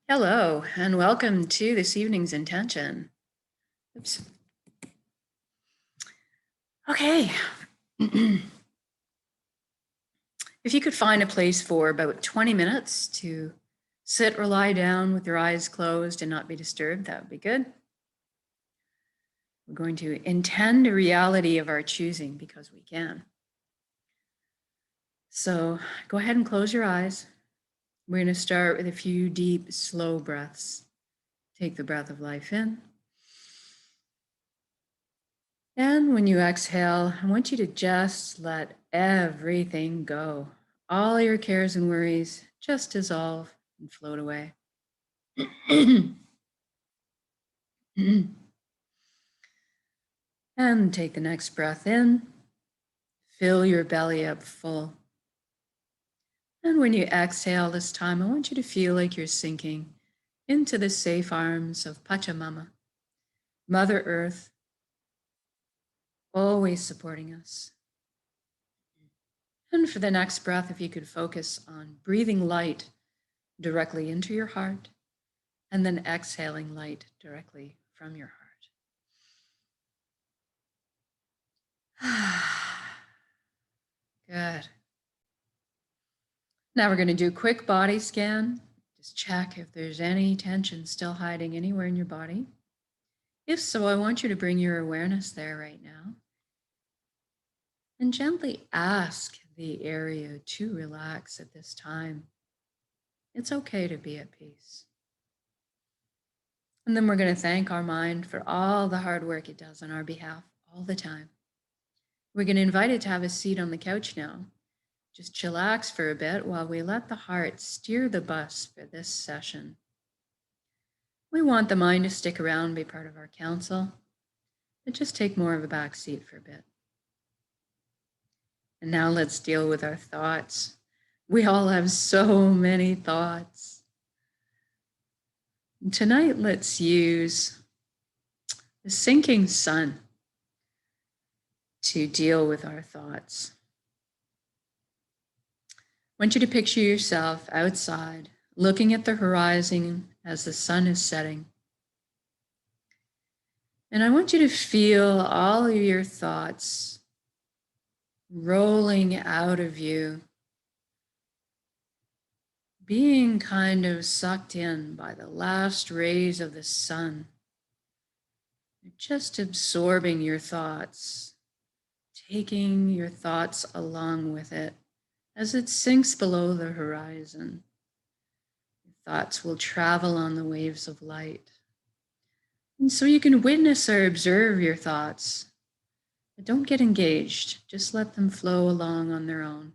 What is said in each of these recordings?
Hello, and welcome to this evening's intention. Oops. Okay. If you could find a place for about 20 minutes to sit or lie down with your eyes closed and not be disturbed, that would be good. We're going to intend a reality of our choosing because we can. So go ahead and close your eyes. We're going to start with a few deep, slow breaths. Take the breath of life in. And when you exhale, I want you to just let everything go. All your cares and worries just dissolve and float away. And take the next breath in. Fill your belly up full. And when you exhale this time, I want you to feel like you're sinking into the safe arms of Pachamama, Mother Earth, always supporting us. And for the next breath, if you could focus on breathing light directly into your heart and then exhaling light directly from your heart. Good. Now we're going to do a quick body scan. Just check if there's any tension still hiding anywhere in your body. If so, I want you to bring your awareness there right now and gently ask the area to relax at this time. It's okay to be at peace. And then we're going to thank our mind for all the hard work it does on our behalf all the time. We're going to invite it to have a seat on the couch now. Just chillax for a bit while we let the heart steer the bus for this session. We want the mind to stick around, be part of our council, but just take more of a back seat for a bit. And now let's deal with our thoughts. We all have so many thoughts. And tonight, let's use the sinking sun to deal with our thoughts. I want you to picture yourself outside, looking at the horizon as the sun is setting. And I want you to feel all of your thoughts rolling out of you, being kind of sucked in by the last rays of the sun. You're just absorbing your thoughts, taking your thoughts along with it as it sinks below the horizon. Your thoughts will travel on the waves of light. And so you can witness or observe your thoughts, but don't get engaged. Just let them flow along on their own.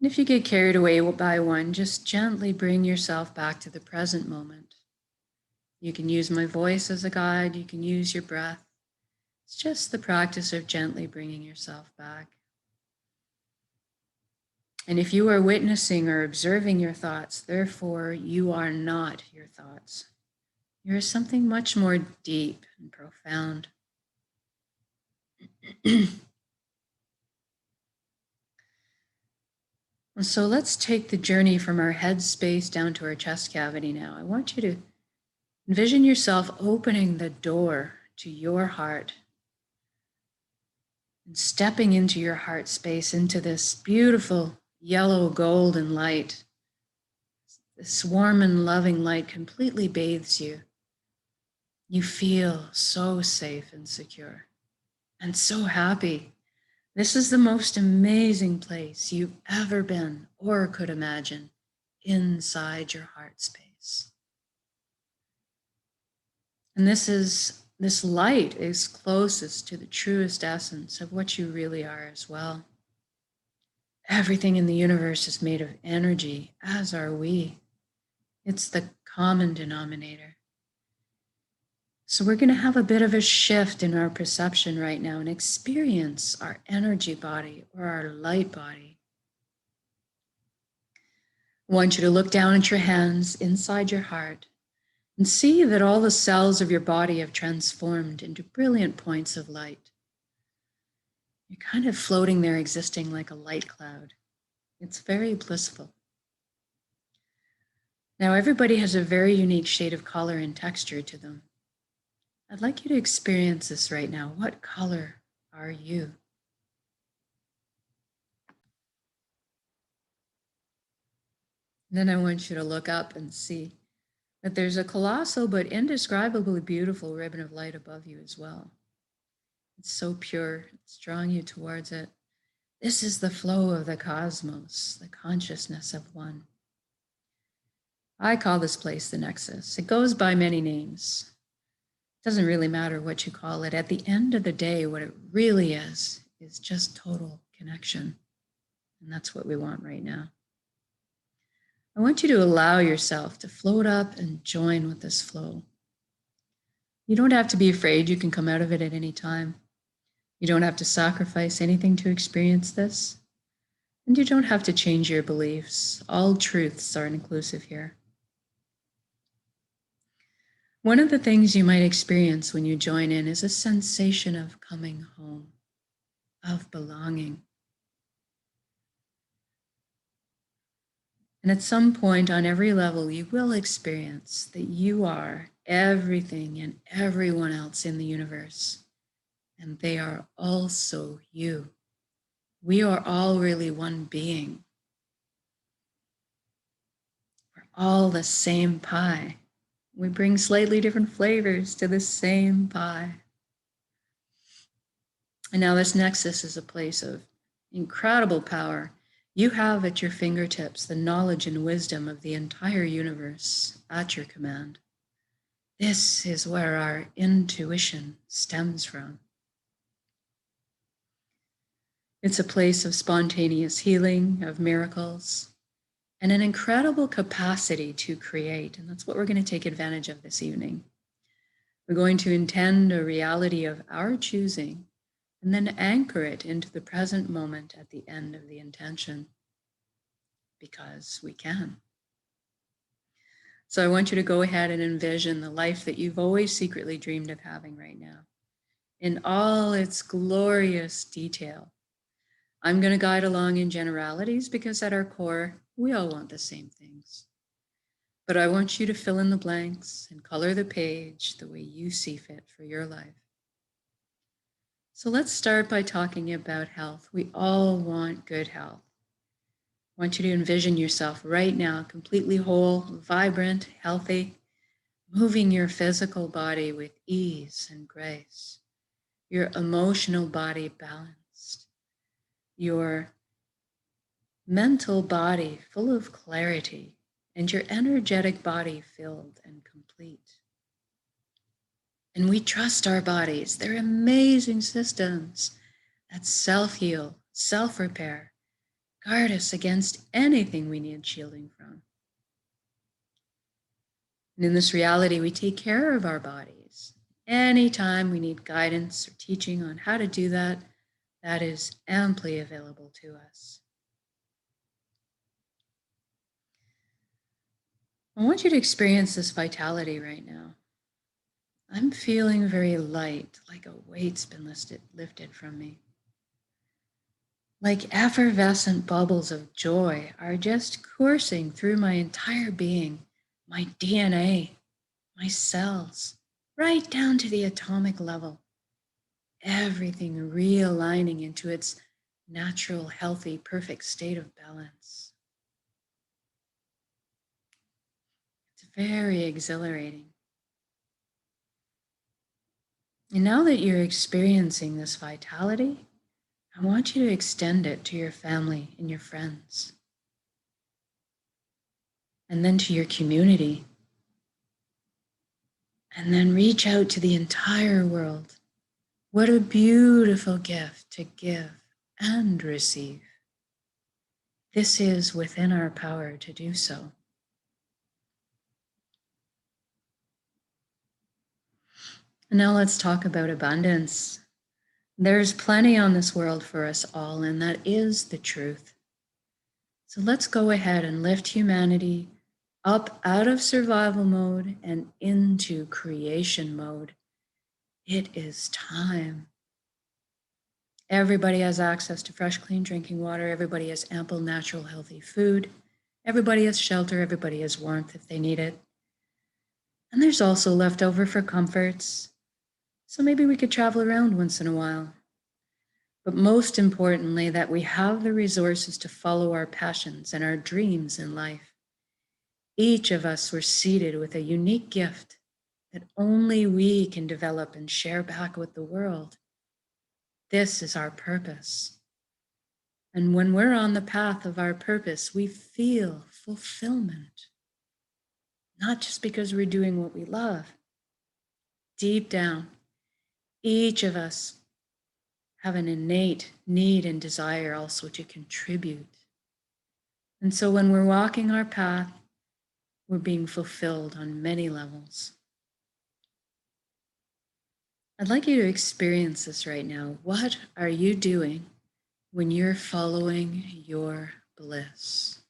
And if you get carried away by one, just gently bring yourself back to the present moment. You can use my voice as a guide. You can use your breath. It's just the practice of gently bringing yourself back. And if you are witnessing or observing your thoughts, therefore you are not your thoughts. You're something much more deep and profound. So let's take the journey from our head space down to our chest cavity now. I want you to envision yourself opening the door to your heart and stepping into your heart space, into this beautiful yellow golden light. This warm and loving light completely bathes you. You feel so safe and secure and so happy. This is the most amazing place you've ever been or could imagine, inside your heart space. And this light is closest to the truest essence of what you really are as well. Everything in the universe is made of energy, as are we. It's the common denominator. So we're going to have a bit of a shift in our perception right now and experience our energy body or our light body. I want you to look down at your hands inside your heart and see that all the cells of your body have transformed into brilliant points of light. You're kind of floating there, existing like a light cloud. It's very blissful. Now, everybody has a very unique shade of color and texture to them. I'd like you to experience this right now. What color are you? Then I want you to look up and see that there's a colossal but indescribably beautiful ribbon of light above you as well. It's so pure, it's drawing you towards it. This is the flow of the cosmos, the consciousness of one. I call this place the Nexus. It goes by many names. It doesn't really matter what you call it. At the end of the day, what it really is just total connection. And that's what we want right now. I want you to allow yourself to float up and join with this flow. You don't have to be afraid. You can come out of it at any time. You don't have to sacrifice anything to experience this. And you don't have to change your beliefs. All truths are inclusive here. One of the things you might experience when you join in is a sensation of coming home, of belonging. And at some point on every level, you will experience that you are everything and everyone else in the universe. And they are also you. We are all really one being. We're all the same pie. We bring slightly different flavors to the same pie. And now this Nexus is a place of incredible power. You have at your fingertips the knowledge and wisdom of the entire universe at your command. This is where our intuition stems from. It's a place of spontaneous healing, of miracles, and an incredible capacity to create. And that's what we're going to take advantage of this evening. We're going to intend a reality of our choosing and then anchor it into the present moment at the end of the intention, because we can. So I want you to go ahead and envision the life that you've always secretly dreamed of having right now, in all its glorious detail. I'm going to guide along in generalities because at our core, we all want the same things. But I want you to fill in the blanks and color the page the way you see fit for your life. So let's start by talking about health. We all want good health. I want you to envision yourself right now completely whole, vibrant, healthy, moving your physical body with ease and grace, your emotional body balanced, your mental body full of clarity, and your energetic body filled and complete. And we trust our bodies. They're amazing systems that self-heal, self-repair, guard us against anything we need shielding from. And in this reality, we take care of our bodies. Anytime we need guidance or teaching on how to do that, that is amply available to us. I want you to experience this vitality right now. I'm feeling very light, like a weight's been lifted from me. Like effervescent bubbles of joy are just coursing through my entire being, my DNA, my cells, right down to the atomic level. Everything realigning into its natural, healthy, perfect state of balance. It's very exhilarating. And now that you're experiencing this vitality, I want you to extend it to your family and your friends. And then to your community. And then reach out to the entire world. What a beautiful gift to give and receive. This is within our power to do so. And now let's talk about abundance. There's plenty on this world for us all, and that is the truth. So let's go ahead and lift humanity up out of survival mode and into creation mode. It is time. Everybody has access to fresh, clean drinking water. Everybody has ample, natural, healthy food. Everybody has shelter, everybody has warmth if they need it. And there's also leftover for comforts. So maybe we could travel around once in a while. But most importantly, that we have the resources to follow our passions and our dreams in life. Each of us were seated with a unique gift that only we can develop and share back with the world. This is our purpose. And when we're on the path of our purpose, we feel fulfillment. Not just because we're doing what we love. Deep down, each of us have an innate need and desire also to contribute. And so when we're walking our path, we're being fulfilled on many levels. I'd like you to experience this right now. What are you doing when you're following your bliss?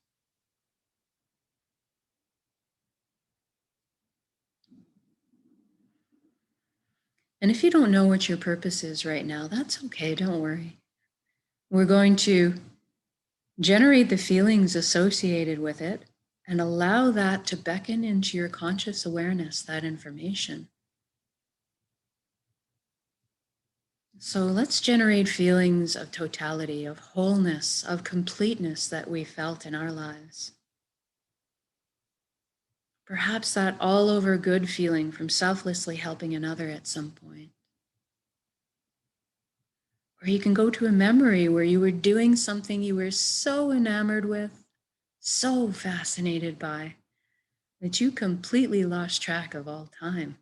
And if you don't know what your purpose is right now, that's okay, don't worry. We're going to generate the feelings associated with it and allow that to beckon into your conscious awareness, that information. So let's generate feelings of totality, of wholeness, of completeness that we felt in our lives. Perhaps that all over good feeling from selflessly helping another at some point. Or you can go to a memory where you were doing something you were so enamored with, so fascinated by, that you completely lost track of all time.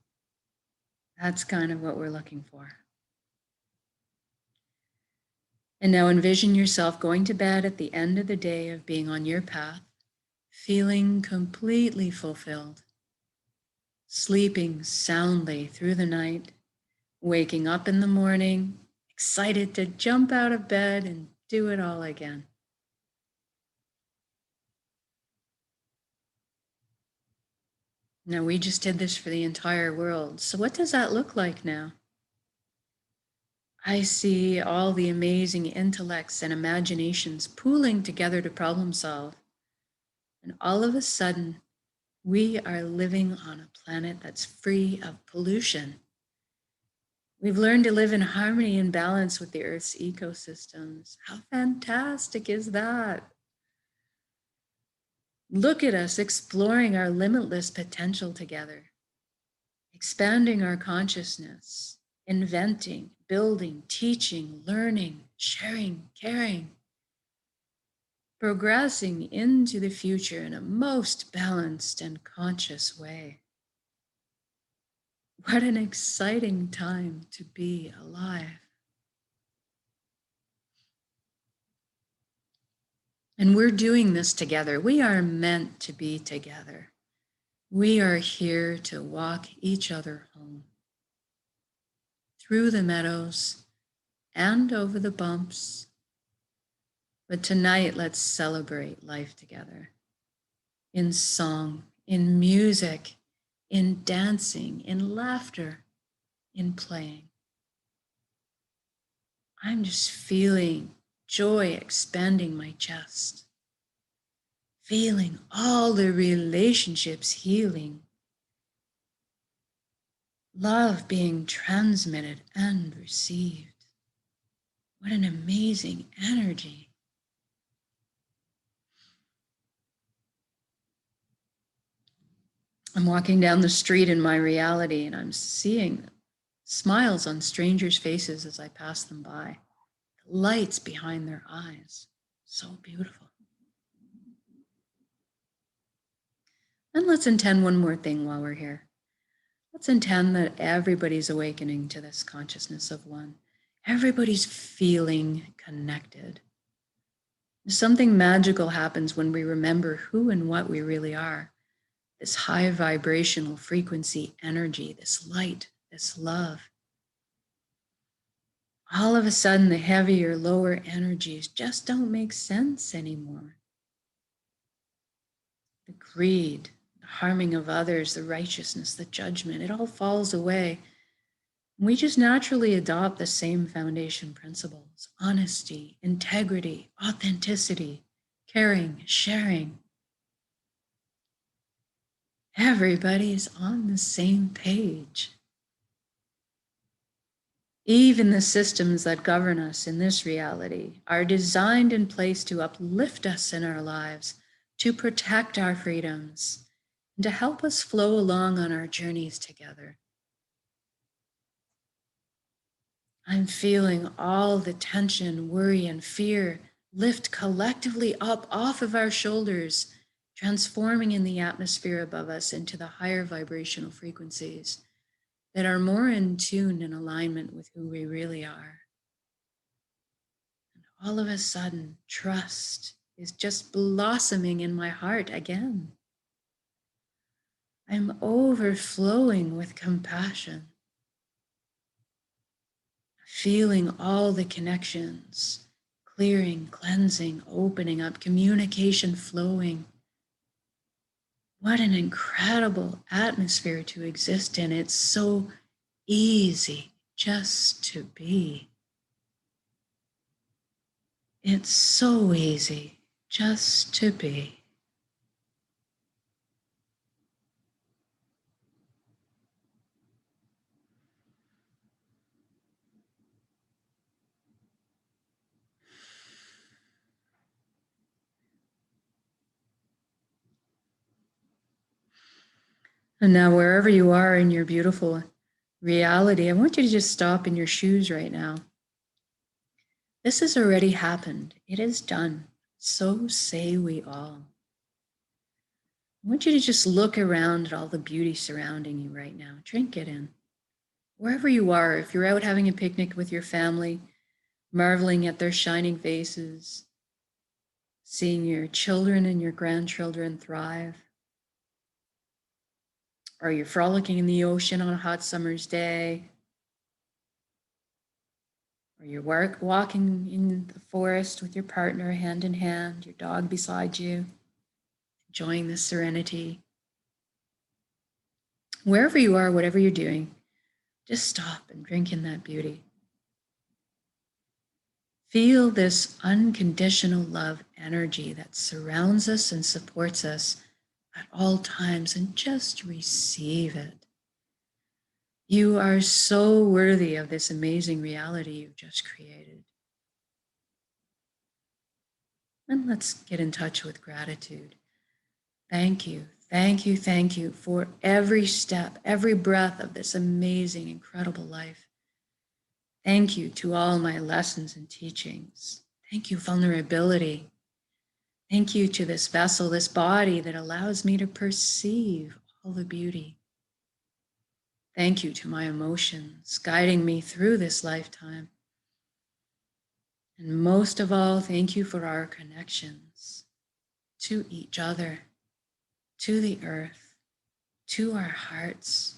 That's kind of what we're looking for. And now envision yourself going to bed at the end of the day of being on your path, feeling completely fulfilled, sleeping soundly through the night, waking up in the morning, excited to jump out of bed and do it all again. Now, we just did this for the entire world. So what does that look like now? I see all the amazing intellects and imaginations pooling together to problem solve. And all of a sudden, we are living on a planet that's free of pollution. We've learned to live in harmony and balance with the Earth's ecosystems. How fantastic is that? Look at us exploring our limitless potential together, expanding our consciousness, inventing, building, teaching, learning, sharing, caring, progressing into the future in a most balanced and conscious way. What an exciting time to be alive. And we're doing this together. We are meant to be together. We are here to walk each other home. Through the meadows and over the bumps. But tonight, let's celebrate life together. In song, in music, in dancing, in laughter, in playing. I'm just feeling joy expanding my chest. Feeling all the relationships healing. Love being transmitted and received. What an amazing energy. I'm walking down the street in my reality and I'm seeing smiles on strangers' faces as I pass them by. The lights behind their eyes. So beautiful. And let's intend one more thing while we're here. Let's intend that everybody's awakening to this consciousness of one. Everybody's feeling connected. Something magical happens when we remember who and what we really are. This high vibrational frequency energy, this light, this love. All of a sudden, the heavier, lower energies just don't make sense anymore. The greed, the harming of others, the righteousness, the judgment, it all falls away. We just naturally adopt the same foundation principles: honesty, integrity, authenticity, caring, sharing. Everybody's on the same page. Even the systems that govern us in this reality are designed in place to uplift us in our lives, to protect our freedoms, and to help us flow along on our journeys together. I'm feeling all the tension, worry, and fear lift collectively up off of our shoulders, transforming in the atmosphere above us into the higher vibrational frequencies that are more in tune and alignment with who we really are. And all of a sudden, trust is just blossoming in my heart again. I'm overflowing with compassion, feeling all the connections, clearing, cleansing, opening up, communication flowing. What an incredible atmosphere to exist in. It's so easy just to be. It's so easy just to be. And now, wherever you are in your beautiful reality, I want you to just stop in your shoes right now. This has already happened. It is done. So say we all. I want you to just look around at all the beauty surrounding you right now. Drink it in. Wherever you are, if you're out having a picnic with your family, marveling at their shining faces, seeing your children and your grandchildren thrive, or you're frolicking in the ocean on a hot summer's day, or you're walking in the forest with your partner hand in hand, your dog beside you, enjoying the serenity. Wherever you are, whatever you're doing, just stop and drink in that beauty. Feel this unconditional love energy that surrounds us and supports us at all times, and just receive it. You are so worthy of this amazing reality you've just created. And let's get in touch with gratitude. Thank you, thank you, thank you for every step, every breath of this amazing, incredible life. Thank you to all my lessons and teachings. Thank you, vulnerability. Thank you to this vessel, this body that allows me to perceive all the beauty. Thank you to my emotions, guiding me through this lifetime. And most of all, thank you for our connections to each other, to the earth, to our hearts,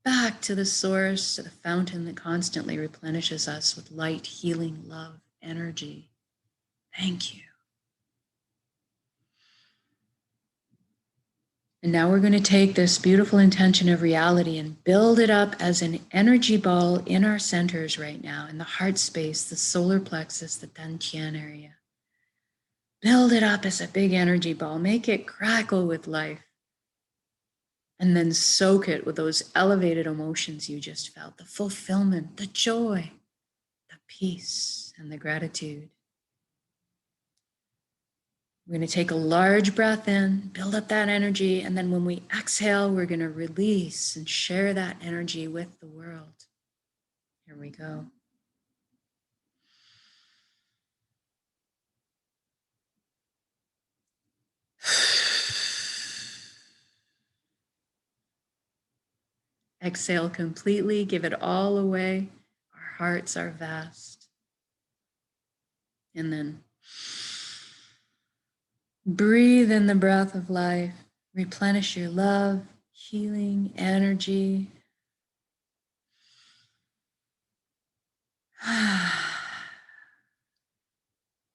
back to the source, to the fountain that constantly replenishes us with light, healing, love, energy. Thank you. And now we're going to take this beautiful intention of reality and build it up as an energy ball in our centers right now, in the heart space, the solar plexus, the dantian area. Build it up as a big energy ball. Make it crackle with life. And then soak it with those elevated emotions you just felt, the fulfillment, the joy, the peace, and the gratitude. We're going to take a large breath in, build up that energy, and then when we exhale, we're going to release and share that energy with the world. Here we go. Exhale completely, give it all away. Our hearts are vast. And then breathe in the breath of life. Replenish your love, healing, energy.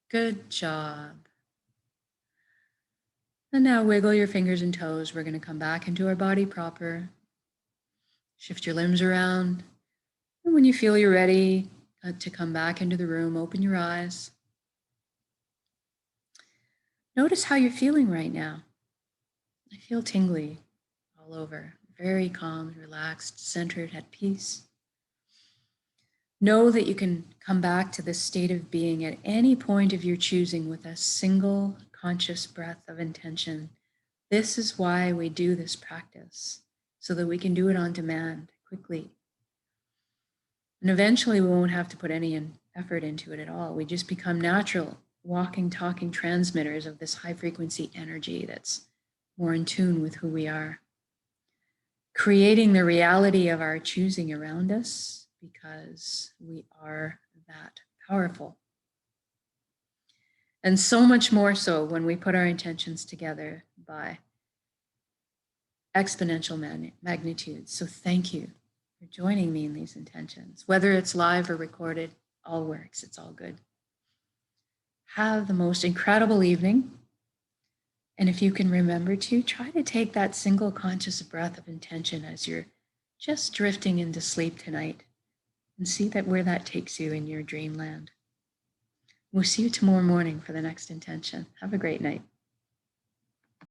Good job. And now wiggle your fingers and toes. We're going to come back into our body proper. Shift your limbs around. And when you feel you're ready to come back into the room, open your eyes. Notice how you're feeling right now. I feel tingly all over. Very calm, relaxed, centered, at peace. Know that you can come back to this state of being at any point of your choosing with a single conscious breath of intention. This is why we do this practice, so that we can do it on demand quickly. And eventually we won't have to put any effort into it at all. We just become natural, walking, talking transmitters of this high frequency energy that's more in tune with who we are. Creating the reality of our choosing around us because we are that powerful. And so much more so when we put our intentions together by exponential magnitude. So thank you for joining me in these intentions. Whether it's live or recorded, all works. It's all good. Have the most incredible evening. And if you can remember to, try to take that single conscious breath of intention as you're just drifting into sleep tonight and see that where that takes you in your dreamland. We'll see you tomorrow morning for the next intention. Have a great night.